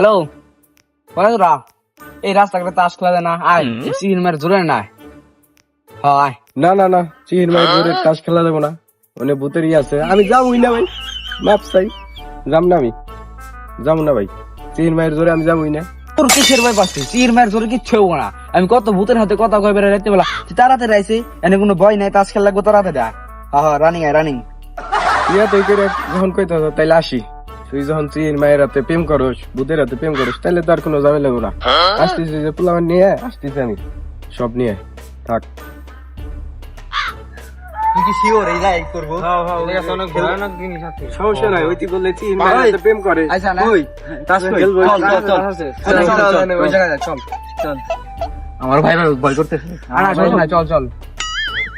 Hello বন্ধুরা, এই রাস্তাঘাটে তাস খেলা যায় না, আয় চিহির মার জোরে না আয়। না না না, চিহির মাই জোরে তাস খেলা যাবো না, ওনে ভূতের ই আছে। আমি যাবই না ভাই, মাপ চাই, যাম না, আমি যাবো না ভাই, চিহির মায়ের জোরে আমি যাবই না। তোর কিসের ভয় পাচ্ছিস? চিহির মায়ের জোরে কিচ্ছু হবো না। আমি কত ভূতের হাতে কথা কয়ে বেড়ে রাখতে বলা, তাড়াতাড়ি আইসি, এনে কোনো ভয় নাই, তাস খেলা লাগবো তাড়াতাড়ি আয়। হ্যাঁ রানিং আয় রানিং। ইয়া তুই করে যখন কইতে হতো তাইলে আসি, তুই যখন চিহির মায়ের হাতে প্রেম করস, ভূতের হাতে প্রেম করস, তাইলে তো আর কোনো ঝামেলা লাগবো না। আসতেছি যে পোলামান নিয়ে আসতেছি, আমি সব নিয়ে থাক। তুই কি শিওর এই যাই করবো? অনেক ভয়ানক জিনিস আছে, সমস্যা নাই। ওই তুই বললে চিহির মায়ের হাতে প্রেম করে, আচ্ছা না ওই তাস খেলবো। ওই জায়গায় চল চল। আমার ভাই ভয় করতেছে। চল চল,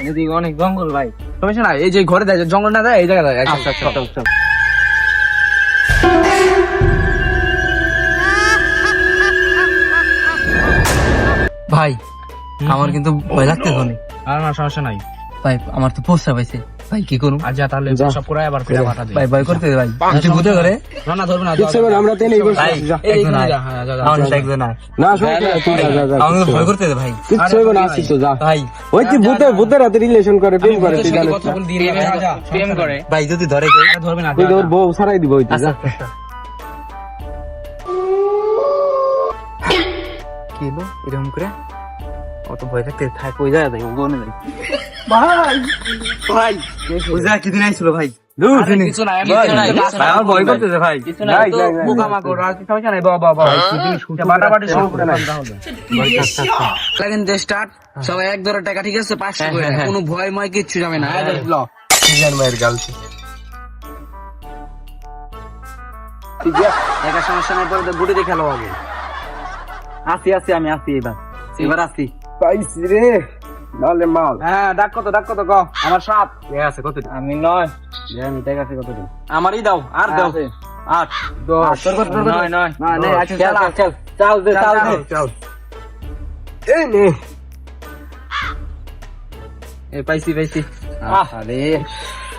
এদিকে অনেক জঙ্গল ভাই, সমস্যা নাই। এই যে ঘরে দেয় জঙ্গল না দেয়, এই জায়গায় দেয়। আচ্ছা চল চল। ভাই আমার কিন্তু ভয় লাগতেছে অনেক। আর না সমস্যা নাই ভাই আমার তো পোস্টা পাইছে, ভাই কি করুন? আচ্ছা তাহলে সব করে আবার ফিরে পাঠা দে। ভাই ভয় করতে ভাই, তুই ভূতে করে না না ধরবে না, ঠিক আছে, আমরা তেলেই বসে ভাই আছি, যা। এই একজন আয়। হ্যাঁ যা আমার সাথে একজন আয়। না সমস্যা নাই, তুই যা, যা, যা, আমার কিচ্ছু ভয় হবে না। করতে ভাই। কিচ্ছু হবে না, আসিস তো, যা। ভাই ওই তুই ভূতের হাতে রিলেশন করে, প্রেম করে, তুই জানিস কথা না? বল দিয়ে প্রেম করে। ভাই যদি ধরে কেউ? ধরবে না, তুই তোর বউ ছাড়াই দিব, ওই তুই যা। কি হলো এরকম করে? অত ভয় থাকতে থাক, ওই জায়গা যাই, ওগো নেই ভাই। ওই জায়গা কি দিন আইছিল ভাই? কিছু নাই, ভাই, ভাই, আমার ভয় করতেছে ভাই। কিছু নাই তো পোকামাকড় আর কিছু সমস্যা নাই। বাবা বাবা বাটাবাটি শুরু করে না লাগেন স্টার্ট। সবাই এক ধরে টাকা, ঠিক আছে? 500 করে, কোনো ভয় ময় কিচ্ছু যাবে না। চিহির মায়ের গার্লফ্রেন্ড। টাকা সমস্যা নাই, পরে গুটি খেলো আগে। আসি আসি, আমি আসি এবার, এবার আসি। পাইছি রে, নালে মাল। হ্যাঁ ডাক কত গ। আমার 7 আছে কত? আমি 9 আমি টাকা আছে কত দিন? আমারই দাও আর দাও 8 10 তোর কত? 9 না নেই। আচ্ছা চল চল চল দে, চল দে। চল, এই নে। এ পাইছি আরে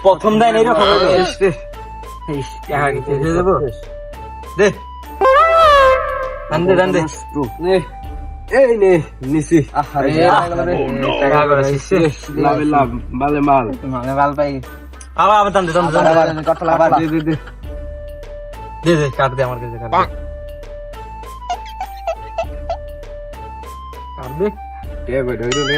প্রথম দিন এরকম হলো। টাকা দিয়ে দেবো? দে দান দে নে, এই নে, নিছি। আরে টাকা করে শিখছে। লাভে লাভ, মালে মাল। মানে ভাল পাই। আবার দান দে, আবার দে, দে, দে। দে কাট দে, আমার কাছে কাট দে। কাট দে। কে কই ধইরো নে।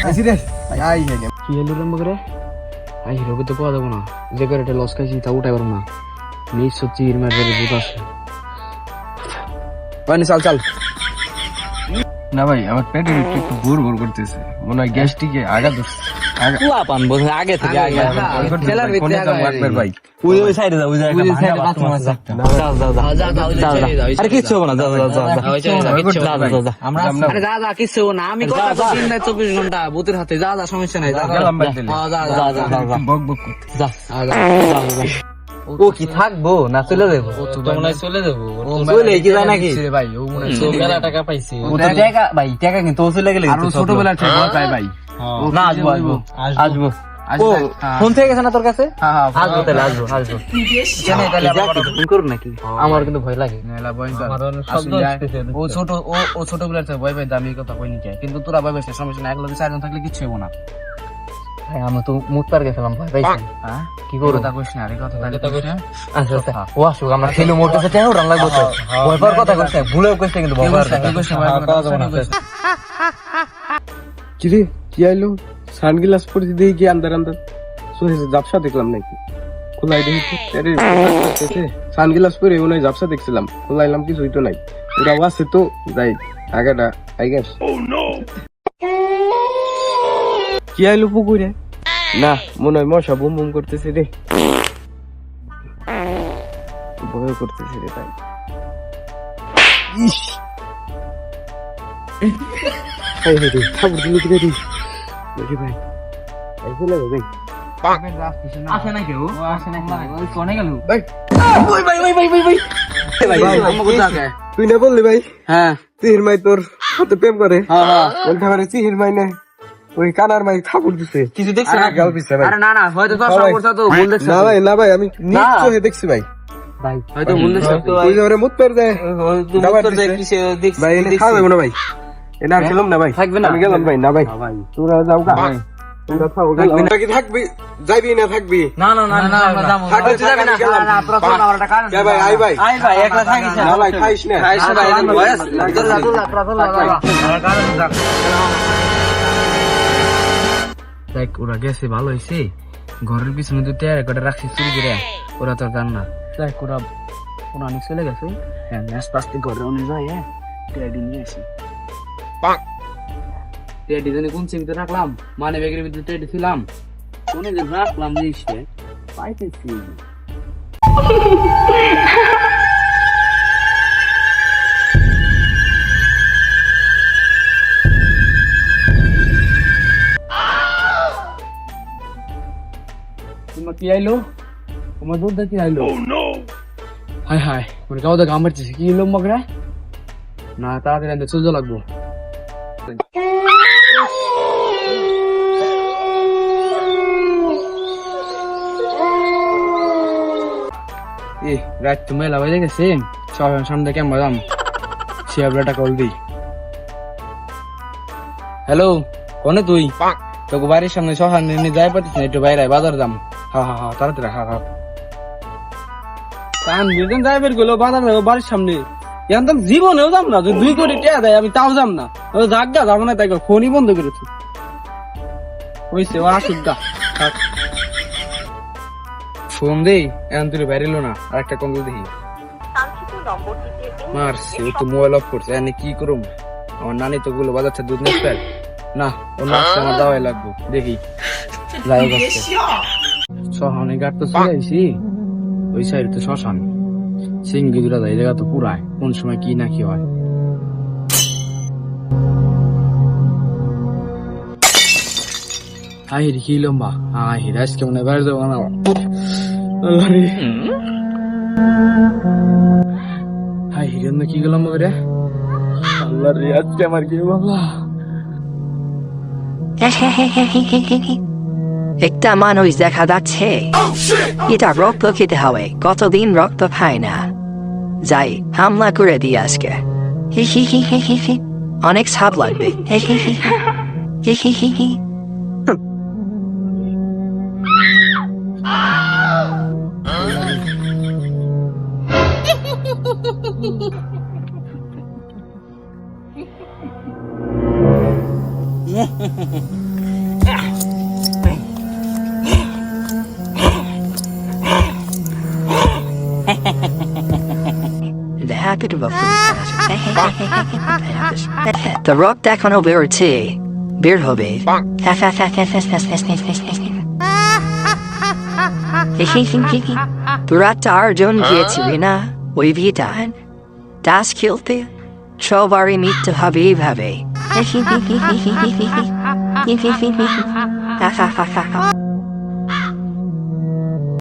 আইছি রে, আই হে গে। কি হলো রে মগরে? আই হিরোকে তো পাওয়া যাবো না, যে করে এটা লস খাইছি তা উঠাই পারবো না। নিশ্চয় চির মারবে, ভূত আছে। চল না ভাই, আমার পেটে একটু ভুর ভুর করতেছে, মনে হয় গ্যাস্ট্রিকে আগা ধরছে। কুয়া পান বোঝে আগে থেকে আগে খেলার ভিতরে ভাই ওই সাইডে যা, ওই জায়গাটা ভাঙা বাথরুম আছে। আরে কিচ্ছু হবে না, যা যা যা যা। আরে যা কিচ্ছু না, আমি কথা বলছি 24 ঘন্টা ভূতের হাতে। যা সমস্যা নাই, যা গেলাম বাদ দিলে। বক বক করতে। যা। ও কি থাকবো না চলে যাবো? তো মনে হয় চলে যাবো। চলে কি যায় নাকি? ভাই ও মনে হয় মেলা টাকা পাইছে। ও তো টাকা ভাই, টাকা কিন্তু ও চলে গেলে আর ছোটবেলা থেকে ভয় পাই ভাই। না আসবো ও ফোন থেকে গেছে না তোর কাছে? আসবো তাহলে, আসবো ফোন করুন নাকি? আমার কিন্তু ভয় লাগে। ও ছোটবেলার থেকে ভয় পাই, আমি কথা কইনি কে, কিন্তু তোরা ভয় পাইছিস, সমস্যা নাই। একলগে 4 জন থাকলে কিচ্ছু হবো না। ভাই আমি তো মুখ পার গেছিলাম, ভয় পাইছি। হ্যাঁ কি করবো? কথা কইস না, আরে কথা তাহলে কইস না। আচ্ছা আচ্ছা, ও আসুক, আমরা খেলে মোটরছে টাকা রান লাগবো তো। ভয় পাওয়ার কথা কইছে, ভুলেও কইছে কিন্তু ভয় পাওয়ার কথা। কি রে, কি আইলো? সানগ্লাস পরে দেখি কি আন্দার আন্দার সোহেছে, জাপসা দেখলাম নাকি? খোলাই দেখি সানগ্লাস পরে মনে হয় জাপসা দেখছিলাম, খোলাইলাম কিছুই তো নাই। ওরাও আছে তো, যাই আগাটা আই গেস। কি আইলো পুকুরে? না মনে হয় মশা বুম বুম করতেছে রে, ভয় করতেছে রে তাই। ইস ঠাকুর দিল কি রে দেখি ভাই, চলে যাবে ভাই। আসে না কেউ? ওই কোনে গেল ভাই ভাই তুই না বললি ভাই? হ্যাঁ চিহির মাই তোর সাথে প্রেম করে বলতে পারে চিহির মাই না ওই কানার মাই থাপুর দিছে কিছু দেখছো না গাল পিছে ভাই আরে না না হয়তো তোর ভাই। সমস্যা তো ভুল দেখছিস না ভাই না ভাই আমি নিজ চোখে দেখছি ভাই ভাই হয়তো ভুল দেখছো তো তুই যে ওরে মুত পের দেয় তুমি দাবার উত্তর দেয় দিছে। কিসে দেখছি ভাই এনে খাওয়াবে না ভাই এনে আর খেলাম না ভাই থাকবে না? আমি গেলাম ভাই না ভাই তোরা যাও গা তোরা থাকো গেলাম কি থাকবি যাইবি না থাকবি না না না না আমরা যাবো থাকলে তুই যাবি না থাক, আমি গেলাম। না তোরা চল না আমার একটা কারণ কে ভাই আই ভাই আই ভাই একলা থাকিস না ভাই খাইস না খাইস না ভাই এদের বয়স দেখ ওরা গেছে ভালো হয়েছে ঘরের পিছনে তো টেয়ার একটা রাখছি চুরি করে ওরা তো জান না দেখ ওরা ওরা অনেক চলে গেছে হ্যাঁ আস্তে আস্তে ঘরে অনেক যায় হ্যাঁ টেয়ারটি নিয়ে আসি টেয়ারটি জানি কোন সিমিতে রাখলাম মানে ব্যাগের ভিতরে টেয়ারটি ছিলাম কোনে যে রাখলাম জিনিসটা পাইতেছি তোমার কি আইলো তোমার দুধ কি আইলো হাই হাই মানে কাউ দেখ আমার কি এলো মগরা না তাড়াতাড়ি আনতে চলতে লাগবো এ রাত তো মেলা হয়ে গেছে সবার সামনে কেমন বাদাম শিয়াবলাটা কল দিই হ্যালো কোনে তুই তোকে বাড়ির সামনে সহান নিয়ে যাই পারতিস না একটু বাইরে বাজার দাম হা হা হা তাড়াতাড়ি হা হা কান বিজন যাই বের গেলো বাজার যাবো বাড়ির সামনে এখন জীবনেও যাম না 2 কোটি টাকা দেয় আমি তাও যাম না জাগা যাবো না তাই ফোনই বন্ধ করেছি হইছে ও আসুক গা থাক। ফোন দেই এখন তুই বাইরে এলো না আর একটা কম দেখি মারছি ও তো মোবাইল অফ করছে এনে কি করুম আমার নানি তো গুলো বাজাচ্ছে দুধ নিতে না অন্য আমার দাওয়াই লাগবো দেখি যাই হোক শহনে ঘাট তো চলে আইসি ওই সাইড তো শ্মশান সিঙ্গি দুরা যায় জায়গা তো পুরায় কোন সময় কি না কি হয় হাই রে কি লম্বা হাই রে আজকে মনে বাইরে যাবো না আল্লাহ রে হাই রে কি গেলাম রে আল্লাহ রে আজকে আমার কি বাবা একটা মানুষ দেখা যাচ্ছে এটা রক্ত খেতে হবে কতদিন রক্ত খায় না যাই হামলা করে দিই আজকে অনেক ছাপ লাগবে The rock এখনো বেরোচ্ছে বের হবে তোরা 4 জন গিয়েছিলি না ওই বিয়েটান তাস খেলতে সবারই মৃত্যু হবে এইভাবে